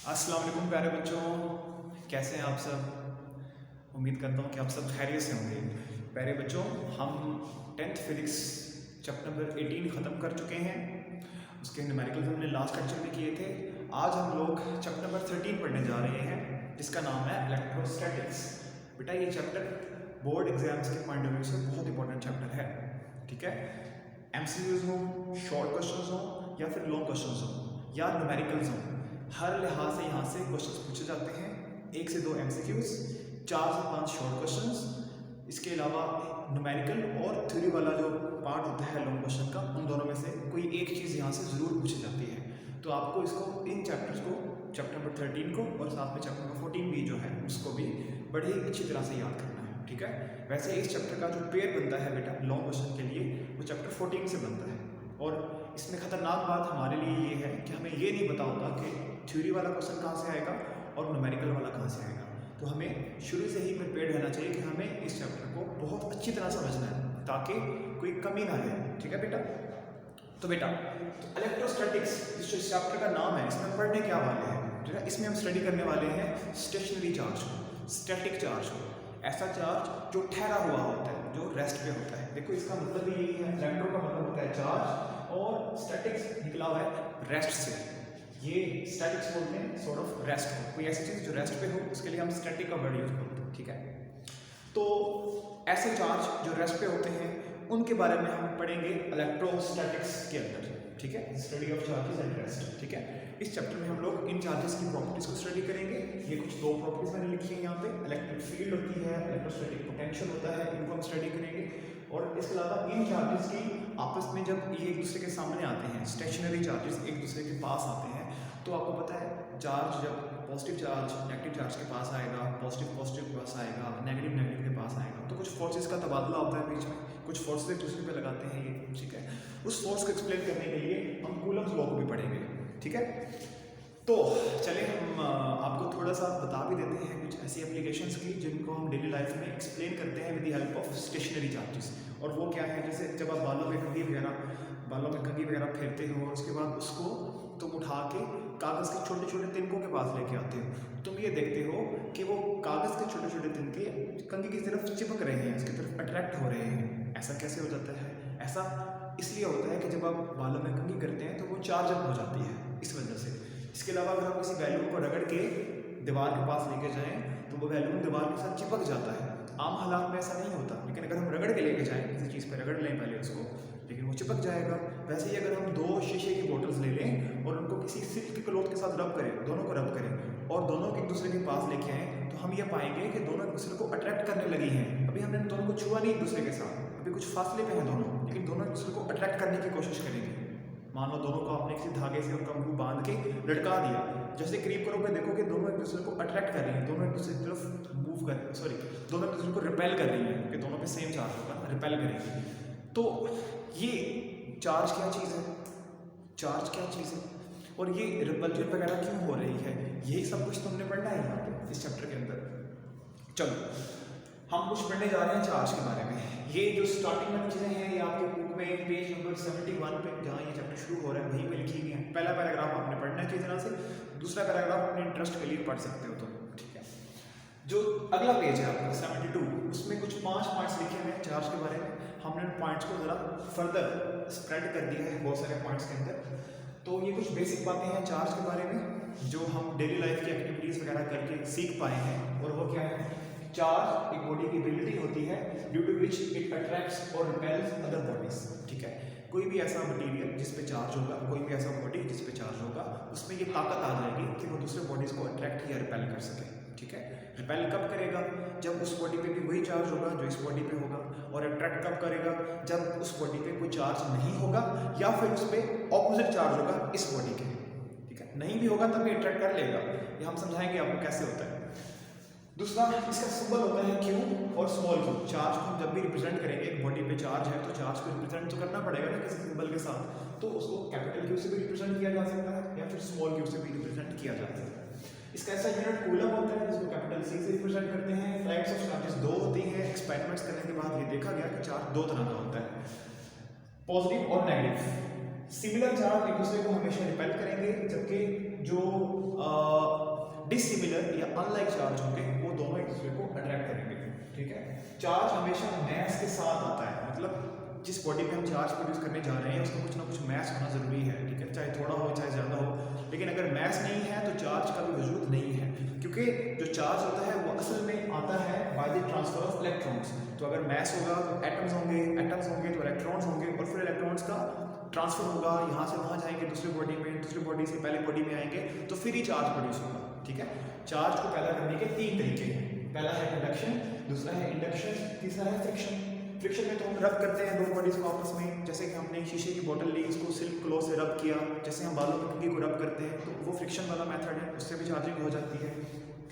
अस्सलाम वालेकुम प्यारे बच्चों, कैसे हैं आप सब। उम्मीद करता हूँ कि आप सब खैरियत से होंगे। प्यारे बच्चों, हम 10th फिजिक्स चैप्टर नंबर 18 ख़त्म कर चुके हैं। उसके न्यूमेरिकल्स हमने लास्ट लेक्चर में किए थे। आज हम लोग चैप्टर नंबर 13 पढ़ने जा रहे हैं, जिसका नाम है इलेक्ट्रोस्टैटिक्स। बेटा ये चैप्टर बोर्ड एग्जाम्स के पॉइंट ऑफ व्यू से बहुत इंपॉर्टेंट चैप्टर है। ठीक है, MCQs हो, शॉर्ट क्वेश्चंस हो या फिर लॉन्ग क्वेश्चंस हो या न्यूमेरिकल्स हो, हर लिहाज से यहाँ से क्वेश्चंस पूछे जाते हैं। 1 से 2 MCQs, 4 से 5 शॉर्ट क्वेश्चंस, इसके अलावा न्यूमेरिकल और थ्योरी वाला जो पार्ट होता है लॉन्ग क्वेश्चन का, उन दोनों में से कोई एक चीज़ यहाँ से ज़रूर पूछी जाती है। तो आपको इसको इन चैप्टर्स को, चैप्टर नंबर 13 को और साथ में चैप्टर नंबर 14 भी जो है उसको भी बड़ी अच्छी तरह से याद करना है। ठीक है, वैसे इस चैप्टर का जो पेयर बनता है बेटा लॉन्ग क्वेश्चन के लिए, वो चैप्टर 14 से बनता है। और इसमें ख़तरनाक बात हमारे लिए ये है कि हमें ये नहीं पता होता कि थ्योरी वाला क्वेश्चन कहाँ से आएगा और न्यूमेरिकल वाला कहाँ से आएगा। तो हमें शुरू से ही प्रिपेयर्ड रहना चाहिए कि हमें इस चैप्टर को बहुत अच्छी तरह समझना है ताकि कोई कमी ना रहे। ठीक है बेटा, तो बेटा इलेक्ट्रोस्टैटिक्स जो इस चैप्टर का नाम है, इसमें पढ़ने क्या वाले हैं। ठीक है, इसमें हम स्टडी करने वाले हैं स्टेशनरी चार्ज को, स्टैटिक चार्ज को, ऐसा चार्ज जो ठहरा हुआ होता है, जो रेस्ट पे होता है। देखो इसका मतलब भी यही है, इलेक्ट्रो का मतलब होता है चार्ज और स्टैटिक्स निकला हुआ है रेस्ट से। ये स्टैटिक्स बोलते हैं सॉर्ट ऑफ रेस्ट को, कोई ऐसी चीज़ जो रेस्ट पे हो उसके लिए हम स्टैटिक का वर्ड यूज करते हैं। ठीक है, तो ऐसे चार्ज जो रेस्ट पे होते हैं उनके बारे में हम पढ़ेंगे इलेक्ट्रोस्टैटिक्स के अंदर। ठीक है, study of charges and rest. ठीक है, इस चैप्टर में हम लोग इन चार्जेस की प्रॉपर्टीज को स्टडी करेंगे। ये कुछ 2 प्रॉपर्टीज मैंने लिखी है यहाँ पे, इलेक्ट्रिक फील्ड होती है, इलेक्ट्रोस्टैटिक पोटेंशियल होता है, इनको हम स्टडी करेंगे। और इसके अलावा इन चार्जेस की आपस में जब ये एक दूसरे के सामने आते हैं, स्टेशनरी चार्जेस एक दूसरे के पास आते हैं, तो आपको पता है चार्ज जब पॉजिटिव चार्ज नेगेटिव चार्ज के पास आएगा, पॉजिटिव पॉजिटिव के पास आएगा, नेगेटिव नेगेटिव के पास आएगा, तो कुछ फोर्सेस का तबादला होता है बीच में, कुछ फोर्सेस एक दूसरे पे लगाते हैं ये। ठीक है, उस फोर्स को एक्सप्लेन करने के लिए हम कूलम्स लॉ को भी पढ़ेंगे। ठीक है, तो चलिए हम आपको थोड़ा सा बता भी देते हैं कुछ ऐसी एप्लीकेशंस की जिनको हम डेली लाइफ में एक्सप्लेन करते हैं with the help of stationary charges. और वो क्या है, जैसे जब आप बालों में कंघी वगैरह फेरते हो और उसके बाद उसको तुम उठा के कागज़ के छोटे छोटे तिनकों के पास लेके आते हो, तुम ये देखते हो कि वो कागज़ के छोटे छोटे तिनके कंघी की तरफ चिपक रहे हैं, उसकी तरफ अट्रैक्ट हो रहे हैं। ऐसा कैसे हो जाता है? ऐसा इसलिए होता है कि जब आप बालों में कंघी करते हैं तो वो चार्ज अप हो जाती है, इस वजह से। इसके अलावा अगर हम किसी बैलून को रगड़ के दीवार के पास लेके जाएं तो वो बैलून दीवार के साथ चिपक जाता है। आम हालात में ऐसा नहीं होता, लेकिन अगर हम रगड़ के लेके जाएं, किसी चीज़ पर रगड़ लें पहले उसको, लेकिन वो चिपक जाएगा। वैसे ही अगर हम 2 शीशे की बोतल्स ले लें और उनको किसी सिल्क की क्लॉथ के साथ रब करें, दोनों को रब करें और दोनों को एक दूसरे के पास लेके आएँ, तो हम ये पाएंगे कि दोनों एक दूसरे को अट्रैक्ट करने लगी हैं। अभी हमने दोनों को छुआ नहीं एक दूसरे के साथ, अभी कुछ फासले पे हैं दोनों, लेकिन दोनों एक दूसरे को अट्रैक्ट करने की कोशिश करेंगे। मान लो दोनों को आपने किसी धागे से उनका मुंह बांध के लटका दिया, जैसे करीब करोगे देखोगे दोनों एक दूसरे को अट्रैक्ट कर रही हैं, दोनों एक दूसरे की तरफ मूव कर दोनों एक दूसरे को रिपेल कर रही हैं, कि दोनों पे सेम चार्ज होगा, रिपेल करेंगे। तो ये चार्ज क्या चीज़ है, चार्ज क्या चीज़ है और ये रिपल्जन वगैरह क्यों हो रही है, यही सब कुछ तुमने पढ़ना है यहाँ पे इस चैप्टर के अंदर। चलो हम कुछ पढ़ने जा रहे हैं चार्ज के बारे में। ये जो स्टार्टिंग में चीज़ें हैं ये आपके बुक में पेज नंबर 71 पे जहाँ ये चैप्टर शुरू हो रहा है वहीं पे लिखी हुई है। पहला पैराग्राफ आपने पढ़ना है किस तरह से, दूसरा पैराग्राफ अपने इंटरेस्ट के लिए पढ़ सकते हो तुम। ठीक है, जो अगला पेज है आपका 72, उसमें कुछ 5 पॉइंट्स लिखे हुए हैं चार्ज के बारे में। हमने उन पॉइंट्स को ज़रा फर्दर स्प्रेड कर दिया है बहुत सारे पॉइंट्स के अंदर। तो ये कुछ बेसिक बातें हैं चार्ज के बारे में जो हम डेली लाइफ की एक्टिविटीज़ वगैरह करके सीख पाए हैं। और वो क्या है, चार्ज एक बॉडी की एबिलिटी होती है due to which it attracts और रिपेल्स अदर बॉडीज। ठीक है, कोई भी ऐसा मटेरियल जिस पे चार्ज होगा, कोई भी ऐसा बॉडी जिस पे चार्ज होगा, उसमें ये ताकत आ जाएगी कि वो दूसरे बॉडीज को अट्रैक्ट या रिपेल कर सके। ठीक है, रिपेल कब करेगा, जब उस बॉडी पे भी वही चार्ज होगा जो इस बॉडी पे होगा। और अट्रैक्ट कब करेगा, जब उस बॉडी पे कोई चार्ज नहीं होगा या फिर उस पर ऑपोजिट चार्ज होगा इस बॉडी के। ठीक है, नहीं भी होगा तब भी अट्रैक्ट कर लेगा। ये हम समझाएंगे आपको कैसे होता है। दूसरा इसका सिंबल होता है क्यू और स्मॉल क्यू। चार्ज को जब भी रिप्रेजेंट करेंगे, एक बॉडी पे चार्ज है तो चार्ज को रिप्रेजेंट तो करना पड़ेगा ना किसी सिंबल के साथ, तो उसको कैपिटल क्यू से भी रिप्रेजेंट किया जा सकता है या फिर स्मॉल क्यू से भी रिप्रेजेंट किया जा सकता है। इसका ऐसा यूनिट कूलम होता है जिसको कैपिटल सी से रिप्रेजेंट करते हैं। टाइप्स ऑफ चार्जेस 2 होती हैं। एक्सपेरिमेंट्स करने के बाद ये देखा गया कि चार्ज 2 तरह का होता है, पॉजिटिव और नेगेटिव। सिमिलर चार्ज एक दूसरे को हमेशा रिपेल करेंगे, जबकि जो ठीक है। चार्ज हमेशा मैस के साथ आता है, मतलब जिस बॉडी में हम चार्ज प्रोड्यूस करने जा रहे हैं उसका कुछ ना कुछ मैस होना ज़रूरी है, ठीक है, चाहे थोड़ा हो चाहे ज़्यादा हो। लेकिन अगर मैस नहीं है तो चार्ज का भी वजूद नहीं है, क्योंकि जो चार्ज होता है वो असल में आता है by the transfer of electrons. तो अगर मैस होगा तो एटम्स होंगे तो इलेक्ट्रॉन्स होंगे, और फिर इलेक्ट्रॉन्स का ट्रांसफर होगा, यहाँ से वहाँ जाएंगे दूसरी बॉडी में, दूसरी बॉडी से पहले बॉडी में आएंगे, तो फिर ही चार्ज प्रोड्यूस होगा, ठीक है। चार्ज को पैदा करने के 3 तरीके हैं, पहला है कंडक्शन, दूसरा है इंडक्शन, तीसरा है फ्रिक्शन। फ्रिक्शन में तो हम रब करते हैं दो बॉडीज को आपस में, जैसे कि हमने शीशे की बोतल ली, उसको सिल्क क्लॉथ से रब किया, जैसे हम बालों की कंघी को रब करते हैं, तो वो फ्रिक्शन वाला मेथड है, उससे भी चार्जिंग हो जाती है।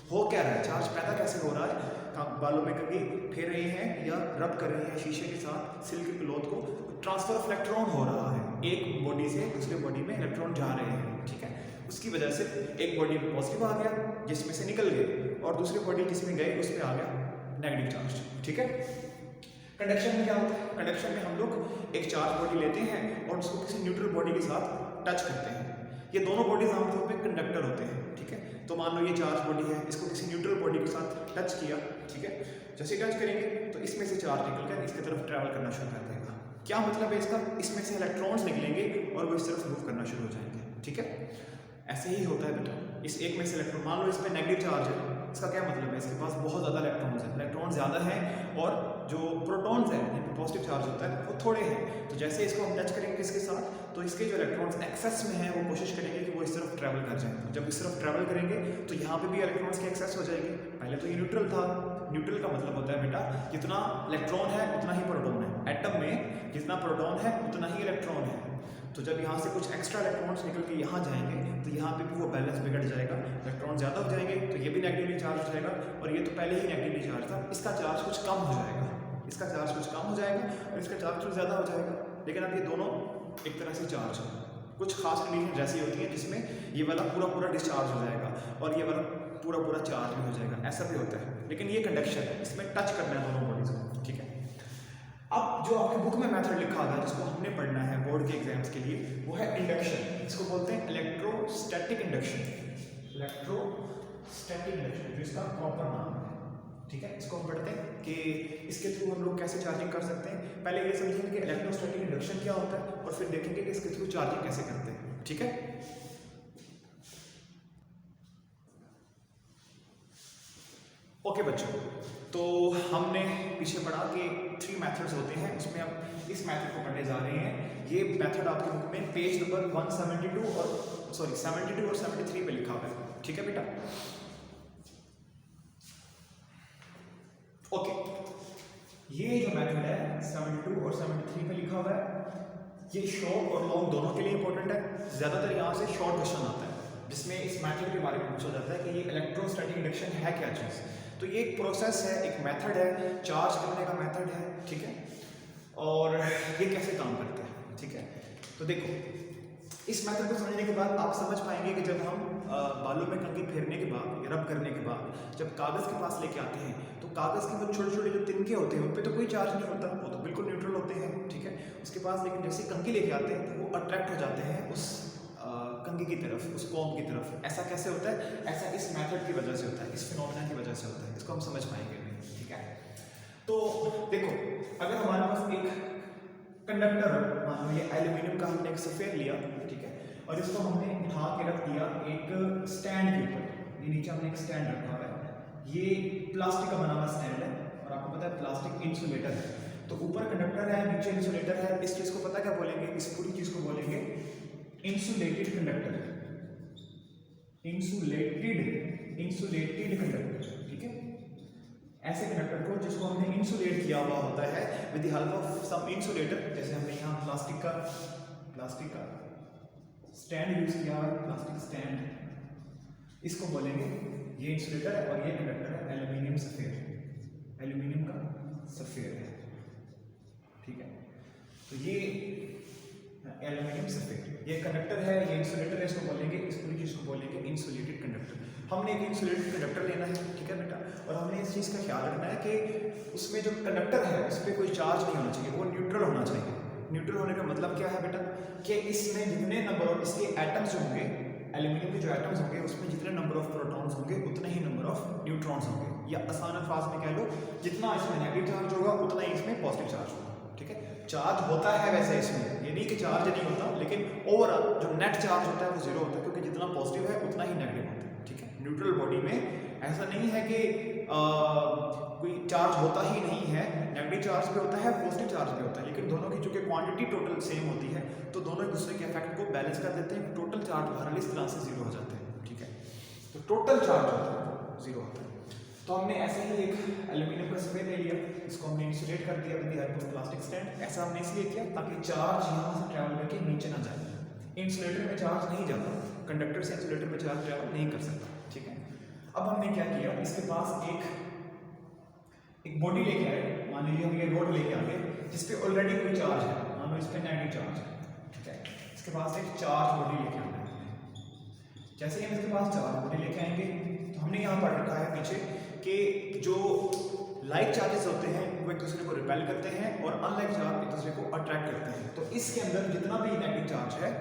हो क्या रहा है, चार्ज पैदा कैसे हो रहा है, हम बालों में कंघी फेर रहे हैं या रब कर रहे हैं शीशे के साथ सिल्क क्लॉथ को, ट्रांसफर ऑफ इलेक्ट्रॉन हो रहा है, एक बॉडी से दूसरे बॉडी में इलेक्ट्रॉन जा रहे हैं, ठीक है। उसकी वजह से एक बॉडी में पॉजिटिव आ गया जिसमें से निकल गए, और दूसरी बॉडी जिसमें गए उस पर आ गया नेगेटिव चार्ज, ठीक है। कंडक्शन में क्या होता है, कंडक्शन में हम लोग एक चार्ज बॉडी लेते हैं और उसको किसी न्यूट्रल बॉडी के साथ टच करते हैं। ये दोनों बॉडीज आमतौर पे कंडक्टर होते हैं, ठीक है। तो मान लो ये चार्ज बॉडी है, इसको किसी न्यूट्रल बॉडी के साथ टच किया, ठीक है। जैसे टच करेंगे तो इसमें से चार्ज निकलकर इसकी तरफ ट्रैवल करना शुरू कर देगा। क्या मतलब है इसका, इसमें से इलेक्ट्रॉन्स निकलेंगे और वो इस तरफ मूव करना शुरू हो जाएंगे, ठीक है। ऐसे ही होता है बेटा, इस एक में से इलेक्ट्रॉन, मान लो इस पर नेगेटिव चार्ज है, इसका क्या मतलब है, इसके पास बहुत ज़्यादा इलेक्ट्रॉन्स हैं, इलेक्ट्रॉन ज़्यादा हैं, और जो प्रोटॉन्स हैं जिन पर पॉजिटिव चार्ज होता है वो थोड़े हैं। तो जैसे इसको हम टच करेंगे इसके साथ, तो इसके जो इलेक्ट्रॉन्स एक्सेस में हैं वो कोशिश करेंगे कि वो इस तरफ ट्रैवल कर जाएं। जब इस तरफ ट्रैवल करेंगे तो यहाँ पे भी इलेक्ट्रॉन्स की एक्सेस हो जाएगी। पहले तो ये न्यूट्रल था, न्यूट्रल का मतलब होता है बेटा जितना इलेक्ट्रॉन है उतना ही प्रोटॉन है, एटम में जितना प्रोटॉन है उतना ही इलेक्ट्रॉन है। तो जब यहाँ से कुछ एक्स्ट्रा इलेक्ट्रॉन्स निकल के यहाँ जाएंगे तो यहाँ पे भी वो बैलेंस बिगड़ जाएगा, इलेक्ट्रॉन ज़्यादा हो जाएंगे तो ये भी नेगेटिवली चार्ज हो जाएगा, और ये तो पहले ही नेगेटिवली चार्ज था, इसका चार्ज कुछ कम हो जाएगा, इसका चार्ज कुछ कम हो जाएगा और इसका चार्ज कुछ ज़्यादा हो जाएगा। लेकिन अब ये दोनों एक तरह से चार्ज है, कुछ खास कंडीशन जैसी होती है जिसमें ये वाला पूरा डिस्चार्ज हो जाएगा और ये वाला पूरा चार्ज भी हो जाएगा, ऐसा भी होता है। लेकिन ये कंडक्शन है, इसमें टच करना है दोनों बॉडीज को, ठीक है। अब जो आपके बुक में मेथड लिखा हुआ है जिसको हमने पढ़ना है बोर्ड के एग्जाम्स के लिए, वो है इंडक्शन। इसको बोलते हैं इलेक्ट्रोस्टैटिक इंडक्शन, इलेक्ट्रोस्टैटिक इंडक्शन जो इसका प्रॉपर नाम है, ठीक है। इसको हम पढ़ते हैं कि इसके थ्रू हम लोग कैसे चार्जिंग कर सकते हैं। पहले ये समझेंगे कि इलेक्ट्रोस्टैटिक इंडक्शन क्या होता है और फिर देखेंगे कि इसके थ्रू चार्जिंग कैसे करते हैं, ठीक है। ओके बच्चों, तो हमने पीछे पढ़ा कि 3 मेथड्स होते हैं, उसमें हम इस मेथड को पढ़ने जा रहे हैं। ये मेथड आपके बुक में पेज नंबर 172 और 72 और 73 पे लिखा हुआ है, ठीक है बेटा। ओके, ये जो मेथड है 72 और 73 पे लिखा हुआ है, ये शॉर्ट और लॉन्ग दोनों के लिए इंपॉर्टेंट है। ज़्यादातर यहाँ से शॉर्ट क्वेश्चन आता है जिसमें इस मेथड के बारे में पूछा जाता है कि ये इलेक्ट्रोस्टैटिक इंडक्शन है क्या चीज़। तो ये एक प्रोसेस है, एक मेथड है, चार्ज करने का मेथड है, ठीक है। और ये कैसे काम करता है, ठीक है। तो देखो, इस मेथड को समझने के बाद आप समझ पाएंगे कि जब हम बालों में कंघी फेरने के बाद, रब करने के बाद जब कागज़ के पास लेके आते हैं तो कागज़ के वो छोटे छोटे जो तिनके होते हैं उन पर तो कोई चार्ज नहीं होता, वो तो बिल्कुल न्यूट्रल होते हैं, ठीक है। उसके पास लेकिन जैसे कंघी लेके आते हैं तो वो अट्रैक्ट हो जाते हैं उस कंघी की तरफ, उस कॉम्ब की तरफ। ऐसा कैसे होता है, ऐसा इस मेथड की वजह से होता है, इस फिनोमेना की वजह से होता है, इसको हम समझ पाएंगे, ठीक है। तो देखो, अगर हमारे पास एक कंडक्टर हो, मान लो ये एल्यूमिनियम का हमने एक सफ़ेद लिया, ठीक है, और इसको हमने उठा के रख दिया एक स्टैंड के ऊपर, ये नीचे हमने एक स्टैंड रखा हुआ है, ये प्लास्टिक का बना हुआ स्टैंड है और आपको पता है प्लास्टिक इंसुलेटर है। तो ऊपर कंडक्टर है, नीचे इंसुलेटर है, इस चीज़ को पता क्या बोलेंगे, इस पूरी चीज़ को बोलेंगे इंसुलेटेड कंडक्टर, इंसुलेटेड कंडक्टर, ठीक है। ऐसे कंडक्टर को जिसको हमने इंसुलेट किया हुआ होता है with the help of some insulator, जैसे हमने यहाँ प्लास्टिक का स्टैंड यूज किया है, प्लास्टिक स्टैंड, इसको बोलेंगे ये इंसुलेटर है और ये कंडक्टर है एल्यूमिनियम सफ़ेद, एल्यूमिनियम का सफ़ेद है, ठीक है। तो ये एल्यूमिनियम सफ़ेद, ये कंडक्टर है, ये इंसुलेटर है, इसको बोलेंगे, इस पूरी चीज़ को बोलेंगे इंसुलेटेड कंडक्टर। हमने एक इंसुलेटेड कंडक्टर लेना है, ठीक है बेटा, और हमने इस चीज़ का ख्याल रखना है कि उसमें जो कंडक्टर है उस पर कोई चार्ज नहीं होना चाहिए, वो न्यूट्रल होना चाहिए। न्यूट्रल होने का मतलब क्या है बेटा, कि इसमें जितने नंबर ऑफ इसके एटम्स होंगे एल्यूमिनियम के जो एटम्स होंगे उसमें जितने नंबर ऑफ प्रोटॉन्स होंगे उतने ही नंबर ऑफ न्यूट्रॉन्स होंगे, या आसान अल्फाज में कह लो जितना इसमें नेगेटिव चार्ज होगा उतना ही इसमें पॉजिटिव चार्ज होगा। ठीक है, चार्ज होता है वैसे इसमें, ये नहीं कि चार्ज नहीं होता, लेकिन ओवरऑल जो नेट चार्ज होता है वो जीरो होता है, क्योंकि जितना पॉजिटिव है उतना ही नेगेटिव होता है। ठीक है, न्यूट्रल बॉडी में ऐसा नहीं है कि कोई चार्ज होता ही नहीं है, नेगेटिव चार्ज भी होता है, पॉजिटिव चार्ज भी होता है, लेकिन दोनों की चूंकि क्वांटिटी टोटल सेम होती है तो दोनों एक दूसरे के इफेक्ट को बैलेंस कर देते हैं, टोटल चार्ज बहरहाल इस तरह से जीरो हो जाते हैं। ठीक है, तो टोटल चार्ज होता है जीरो होता है। तो हमने ऐसे ही एक एल्यूमिनियम का सफेद ले लिया, इसको हमने इंसुलेट कर दिया with the help of plastic stand. ऐसा हमने इसलिए किया ताकि चार्ज यहाँ से ट्रैवल करके नीचे ना जाए। इंसुलेटर में चार्ज नहीं जाता, कंडक्टर से इंसुलेटर में चार्ज ट्रैवल नहीं कर सकता। ठीक है, अब हमने क्या किया, इसके पास एक बॉडी लेके आए, मान लीजिए हम ये रोड लेके आ गए जिसपे ऑलरेडी कोई चार्ज है, मान लो इस पे नेगेटिव चार्ज है। ठीक है, इसके पास एक चार्ज बॉडी लेके आना है। जैसे ही हम इसके पास चार्ज बॉडी लेके आएंगे तो हमने यहाँ पर रखा है पीछे कि जो लाइक चार्जेस होते हैं वो एक दूसरे को रिपेल करते हैं और अनलाइक चार्ज एक दूसरे को अट्रैक्ट करते हैं। तो इसके अंदर जितना भी नेगेटिव चार्ज है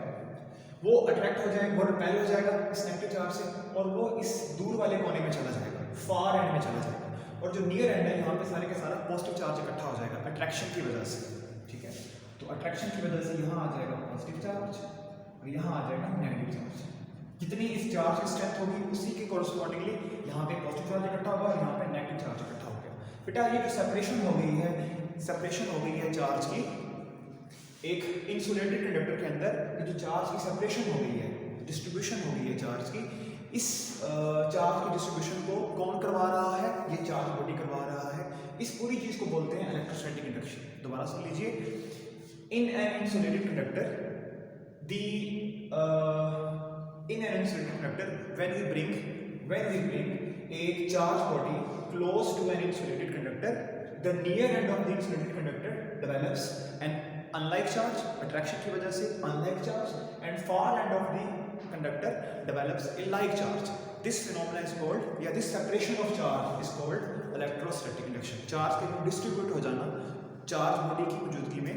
वो अट्रैक्ट हो जाएगा, वो रिपेल हो जाएगा इस नेगेटिव चार्ज से, और वो इस दूर वाले कोने में चला जाएगा, फार एंड में चला जाएगा, और जो नियर एंड है यहाँ पे सारे के सारा पॉजिटिव चार्ज इकट्ठा हो जाएगा अट्रैक्शन की वजह से। ठीक है, तो अट्रैक्शन की वजह से यहाँ आ जाएगा पॉजिटिव चार्ज और यहाँ आ जाएगा नेगेटिव चार्ज। जितनी इस चार्ज की स्ट्रेंथ होगी उसी के कोरस्पॉन्डिंगली यहाँ पे पॉजिटिव चार्ज इकट्ठा होगा और यहाँ पे नेगेटिव चार्ज इकट्ठा हो गया। बेटा ये जो सेपरेशन हो गई है, सेपरेशन हो गई है चार्ज की एक इंसुलेटेड कंडक्टर के अंदर, ये जो चार्ज की सेपरेशन हो गई है, डिस्ट्रीब्यूशन हो गई है चार्ज की, इस चार्ज की डिस्ट्रीब्यूशन को कौन करवा रहा है, ये चार्ज बॉडी करवा रहा है। इस पूरी चीज को बोलते हैं इलेक्ट्रोस्टैटिक इंडक्शन। दोबारा सुन लीजिए, in an insulated conductor in an insulated conductor when we bring a charged body close to an insulated conductor, the near end of the insulated conductor develops an unlike charge attraction की वजह से unlike charge, and far end of the conductor develops a like charge. This phenomenon is called, या this separation of charge is called electrostatic induction. Charge के distribute हो जाना charge body की मौजूदगी में,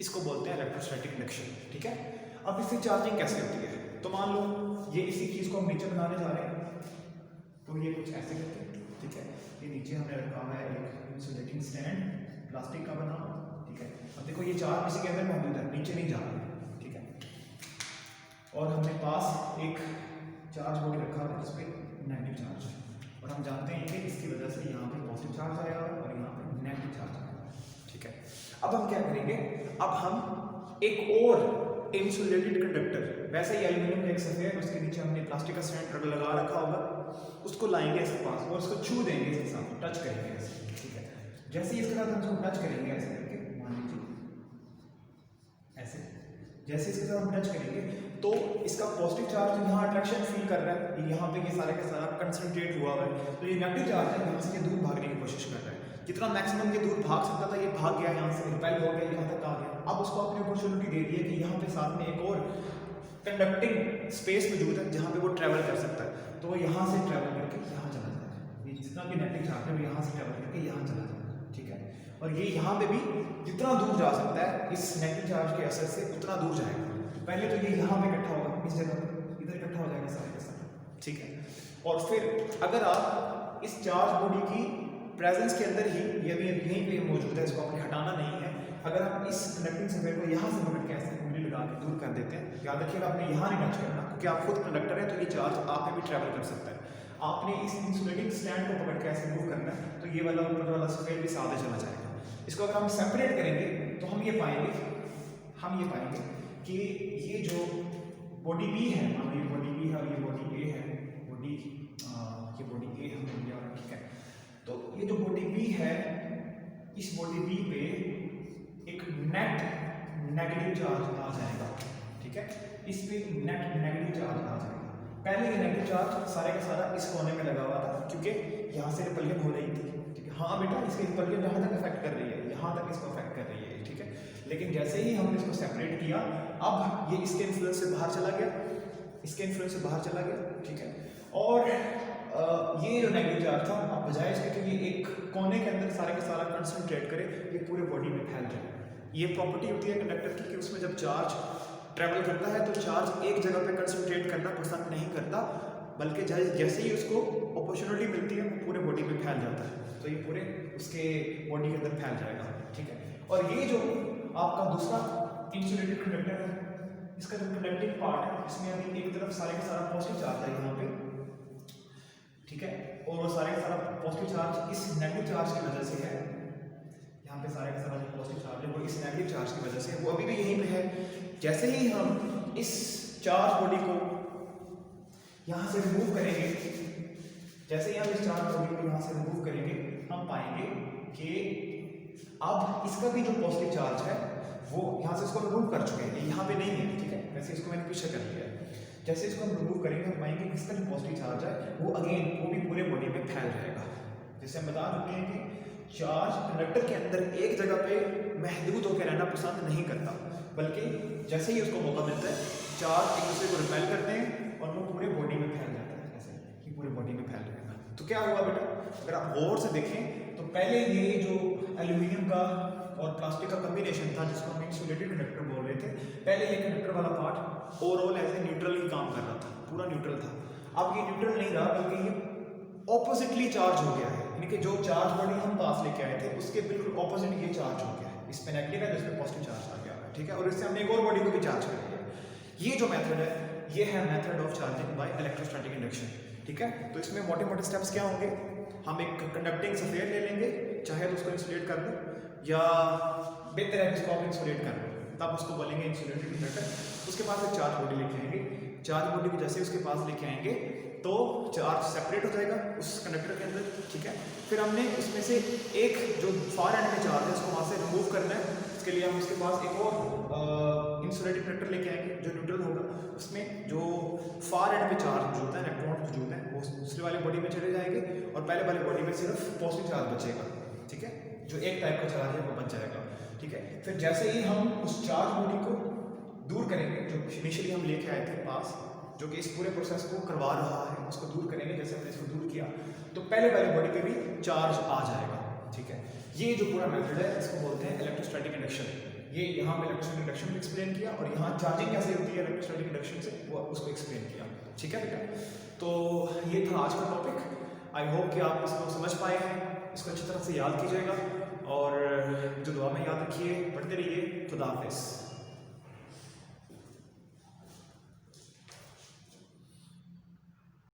इसको बोलते हैं इलेक्ट्रोस्टैटिक इंडक्शन। ठीक है, अब इससे चार्जिंग कैसे होती है, तो मान लो ये इसी चीज को हम नीचे बनाने जा रहे हैं, तो ये कुछ ऐसे करते हैं। ठीक है, ये नीचे हमने रखा हुआ है एक इंसुलेटिंग स्टैंड प्लास्टिक का बना। ठीक है, अब देखो ये चार्ज इसी के अंदर मौजूद है, नीचे नहीं जा रहा। ठीक है, और हमने पास एक चार्ज बॉडी रखा हुआ है जिसपे नेगेटिव चार्ज है, और हम जानते हैं कि इसकी वजह से यहाँ पे पॉजिटिव चार्ज आएगा और यहाँ पे नेगेटिव चार्ज आएगा। ठीक है, अब हम क्या करेंगे, अब हम एक और इंसुलेटेड कंडक्टर, वैसे ही एल्यूमिनियम का एक सफेद, उसके नीचे हमने प्लास्टिक का स्टैंड लगा रखा होगा, उसको लाएंगे इसके पास और उसको छू देंगे, इसके साथ टच करेंगे ऐसे। ठीक है, जैसे ही इसके साथ हम इसको टच करेंगे ऐसे करके, मान लीजिए ऐसे, जैसे इसके साथ हम टच करेंगे तो इसका पॉजिटिव चार्ज यहाँ अट्रैक्शन फील कर रहा है, यहाँ पे ये सारे का सारा कंसंट्रेट हुआ है, तो ये नेगेटिव चार्ज है यहाँ से ये दूर भागने की कोशिश कर रहा है। जितना मैक्सिमम ये दूर भाग सकता था ये भाग गया, यहाँ से रिपेल हो गया, यहाँ तक आ गया। अब उसको अपनी अपॉर्चुनिटी दे दी है कि यहाँ पे साथ में एक और कंडक्टिंग स्पेस मौजूद है जहाँ पे वो ट्रैवल कर सकता है, तो वो यहाँ से ट्रैवल करके यहाँ चला जाएगा। ये जितना भी नेगेटिव चार्ज है वो यहाँ से ट्रैवल करके यहाँ चला जाएगा। ठीक है, और ये यहाँ पे भी जितना दूर जा सकता है इस नेगेटिव चार्ज के असर से उतना दूर जाएगा। पहले तो ये यहाँ पे इकट्ठा होगा, इस जगह पर इधर इकट्ठा हो जाएगा सारे के सारे। ठीक है, और फिर अगर आप इस चार्ज बॉडी की प्रेजेंस के अंदर ही, ये भी यहीं पे मौजूद है, इसको आपने हटाना नहीं है, अगर हम इस कंडक्टिंग सफेयर को यहाँ से पकड़ के ऐसे उंगली लगा के दूर कर देते हैं, याद रखिएगा आपने यहाँ नहीं टच करना, क्योंकि आप खुद कंडक्टर है तो ये चार्ज आप में भी ट्रैवल कर सकता है। आपने इस इंसुलेटिंग स्टैंड को पकड़ के ऐसे मूव करना है, तो ये वाला ऊपर वाला सफेद भी साथ चला जाएगा। इसको अगर हम सेपरेट करेंगे तो हम ये पाएंगे कि ये जो बॉडी बी है, मान लो ये बॉडी बी है और ये बॉडी ए है, ये बॉडी ए हमने लिया। ठीक है, तो ये जो बॉडी बी है, इस बॉडी बी पे एक नेट नेगेटिव चार्ज आ जाएगा। ठीक है, इस पे नेट नेगेटिव चार्ज आ जाएगा। पहले ये नेगेटिव चार्ज सारे का सारा इस कोने में लगा हुआ था, क्योंकि यहाँ से रिपल्जन हो रही थी। ठीक है, हाँ बेटा, इसकी रिपल्जन यहाँ तक इफेक्ट कर रही है, यहाँ तक इसको इफेक्ट कर रही है। ठीक है, लेकिन जैसे ही हमने इसको सेपरेट किया, अब ये इसके इन्फ्लुएंस से बाहर चला गया, ठीक है, और ये जो नेगेटिव चार्ज था, अब बजाय इसके कि ये एक कोने के अंदर सारे का सारा कंसंट्रेट करे, ये पूरे बॉडी में फैल जाए। ये प्रॉपर्टी होती है कंडक्टर की कि उसमें जब चार्ज ट्रैवल करता है तो चार्ज एक जगह पे कंसंट्रेट करना पसंद नहीं करता, बल्कि जैसे ही उसको अपॉर्चुनिटी मिलती है वो पूरे बॉडी में फैल जाता है, तो ये पूरे उसके बॉडी के अंदर फैल जाएगा, ठीक है। और ये जो आपका दूसरा इंसुलेटेड कंडक्टर है, इसका जो कंडक्टिंग पार्ट है इसमें अभी एक तरफ सारे का सारा पॉजिटिव चार्ज है यहाँ पे, ठीक है, और वो सारे का सारा पॉजिटिव चार्ज इस नेगेटिव चार्ज की वजह से है, यहाँ पे सारे का सारा जो पॉजिटिव चार्ज है वो इस नेगेटिव चार्ज की वजह से, वो अभी भी यहीं पे है। जैसे ही हम इस चार्ज बॉडी को यहाँ से रिमूव करेंगे, जैसे ही हम इस चार्ज बॉडी को यहाँ से रिमूव करेंगे, हम पाएंगे कि अब इसका भी जो पॉजिटिव चार्ज है वो यहाँ से इसको रिमूव कर चुके हैं, यहाँ पे नहीं है, ठीक है, वैसे इसको मैंने पीछे कर लिया है। जैसे इसको हम रिमूव करेंगे हम पाएंगे कि इसका जो पॉजिटिव चार्ज है वो अगेन वो भी पूरे बॉडी में फैल जाएगा। जैसे हम बता चुके हैं कि चार्ज कंडक्टर के अंदर एक जगह पे महदूद होकर रहना पसंद नहीं करता, बल्कि जैसे ही उसको मौका मिलता है चार्ज एक दूसरे को रिपेल करते हैं और वो पूरे बॉडी में फैल जाता है, ऐसे कि पूरे बॉडी में फैल जाएगा। तो क्या हुआ बेटा, अगर आप गौर से देखें तो पहले ये जो एल्यूमिनियम का और प्लास्टिक का कॉम्बिनेशन था जिसको हम इंसुलेटेड कंडक्टर बोल रहे थे, पहले ये कंडक्टर वाला part overall as a neutral ही काम कर रहा था, पूरा न्यूट्रल था। अब ये न्यूट्रल नहीं रहा बल्कि ये ऑपोजिटली चार्ज हो गया है, यानी कि जो चार्ज बॉडी हम पास लेके आए थे उसके बिल्कुल ऑपोजिट ये चार्ज हो गया है, इस पे नेगेटिव है जिसमें पॉजिटिव चार्ज आ गया है, ठीक है, और इससे हमने एक और बॉडी को भी चार्ज कर दिया। ये जो मेथड है ये है method of charging by electrostatic induction, ठीक है। तो इसमें मोटे मोटे स्टेप्स क्या होंगे, हम एक कंडक्टिंग सफेयर ले लेंगे, चाहे तो उसको इंसुलेट कर दो या बेहतर है इसको आप इंसुलेट कर लो, तब उसको बोलेंगे इंसुलेटेड कंडक्टर। उसके पास एक चार्ज बॉडी लेके आएंगे, चार्ज बॉडी को जैसे उसके पास लेके आएंगे तो चार्ज सेपरेट हो जाएगा उस कंडक्टर के अंदर, ठीक है। फिर हमने उसमें से एक जो फार एंड में चार्ज है उसको वहाँ से रिमूव करना है, इसके लिए हम उसके पास एक और इंसुलेटेड कंडक्टर लेके आएंगे जो न्यूट्रल होगा, उसमें जो फार एंड में चार्ज मौजूद है, इलेक्ट्रॉन मौजूद है, वो दूसरे वाले बॉडी में चले जाएंगे और पहले वाले बॉडी में सिर्फ पॉजिटिव चार्ज बचेगा, ठीक है, जो एक टाइप का चार्ज है वो बच जाएगा, ठीक है। फिर जैसे ही हम उस चार्ज बॉडी को दूर करेंगे जो इनिशियली हम लेके आए थे पास, जो कि इस पूरे प्रोसेस को करवा रहा है, उसको दूर करेंगे, जैसे हमने इसको दूर किया तो पहले वाली बॉडी पे भी चार्ज आ जाएगा, ठीक है। ये जो पूरा मेथड है इसको बोलते हैं इलेक्ट्रोस्टैटिक इंडक्शन। ये यहाँ पे इलेक्ट्रोस्टैटिक इंडक्शन को एक्सप्लेन किया और यहाँ चार्जिंग कैसे होती है इलेक्ट्रोस्टैटिक इंडक्शन से वो उसको एक्सप्लेन किया, ठीक है बेटा। तो ये था आज का टॉपिक, आई होप कि आप इसको समझ पाए हैं, इसको अच्छी तरह से याद कीजिएगा और जो दुआ में याद रखिए, पढ़ते रहिए। खुदा हाफिज़।